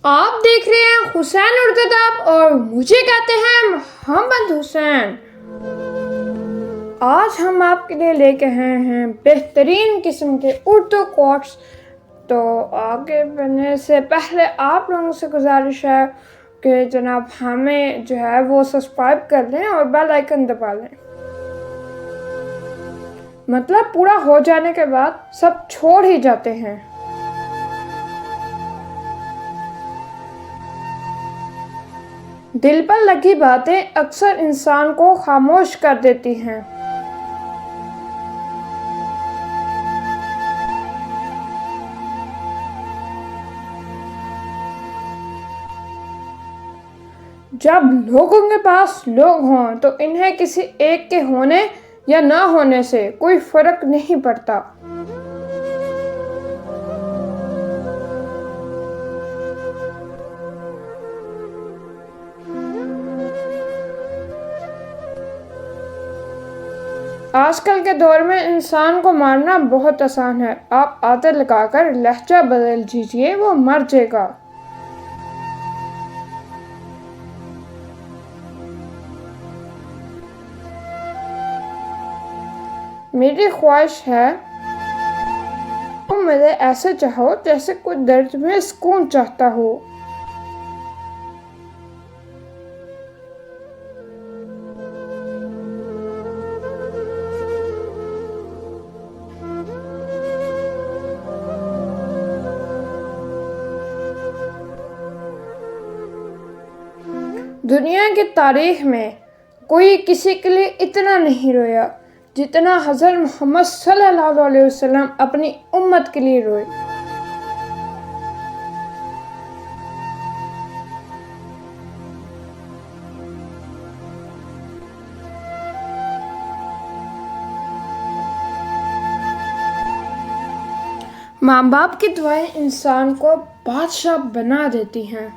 आप देख रहे हैं हुसैन उर्दूदाब और मुझे कहते हैं मोहम्मद हुसैन। आज हम आपके लिए लेके आए हैं बेहतरीन किस्म के उर्दू कोट्स। तो आगे बढ़ने से पहले आप लोगों से गुजारिश है कि जनाब हमें जो है वो सब्सक्राइब कर लें और बेल आइकन दबा लें। मतलब पूरा हो जाने के बाद सब छोड़ ही जाते हैं। दिल पर लगी बातें अक्सर इंसान को खामोश कर देती हैं। जब लोगों के पास लोग हों तो इन्हें किसी एक के होने या ना होने से कोई फर्क नहीं पड़ता। आजकल के दौर में इंसान को मारना बहुत आसान है। आप आदत लगाकर लहजा बदल दीजिए, वो मर जाएगा। मेरी ख्वाहिश है तुम मुझे ऐसे चाहो जैसे कोई दर्द में सुकून चाहता हो। दुनिया की तारीख में कोई किसी के लिए इतना नहीं रोया जितना हज़रत मोहम्मद सल्लल्लाहु अलैहि वसल्लम अपनी उम्मत के लिए रोए। माँ बाप की दुआएं इंसान को बादशाह बना देती हैं।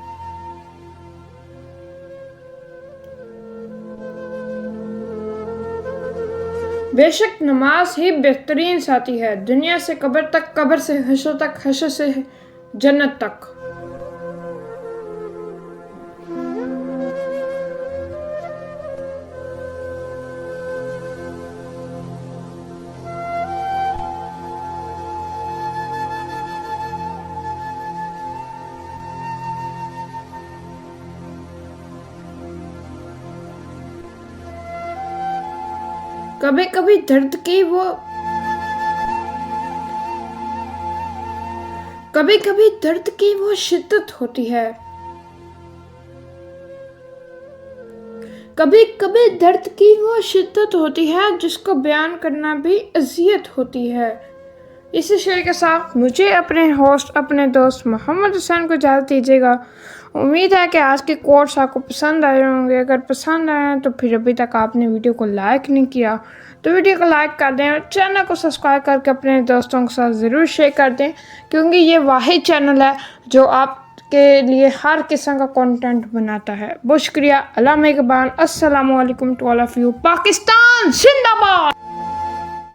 बेशक नमाज ही बेहतरीन साथी है, दुनिया से कब्र तक, कब्र से हश्र तक, हश्र से जन्नत तक। कभी कभी दर्द की वो शिद्दत होती है। कभी कभी दर्द की वो शिद्दत होती है जिसको बयान करना भी अजियत होती है। इसी शेर के साथ मुझे अपने होस्ट, अपने दोस्त मोहम्मद हुसैन को इजाज़त दीजिएगा। उम्मीद है कि आज के कोट्स आपको पसंद आए होंगे। अगर पसंद आए तो फिर अभी तक आपने वीडियो को लाइक नहीं किया तो वीडियो को लाइक कर दें और चैनल को सब्सक्राइब करके अपने दोस्तों के साथ ज़रूर शेयर कर दें, क्योंकि ये वाहिद चैनल है जो आपके लिए हर किस्म का कंटेंट बनाता है। बहुत शुक्रिया। अल्लाह मेहरबान। अस्सलामु अलैकुम to all of you. Pakistan जिंदाबाद।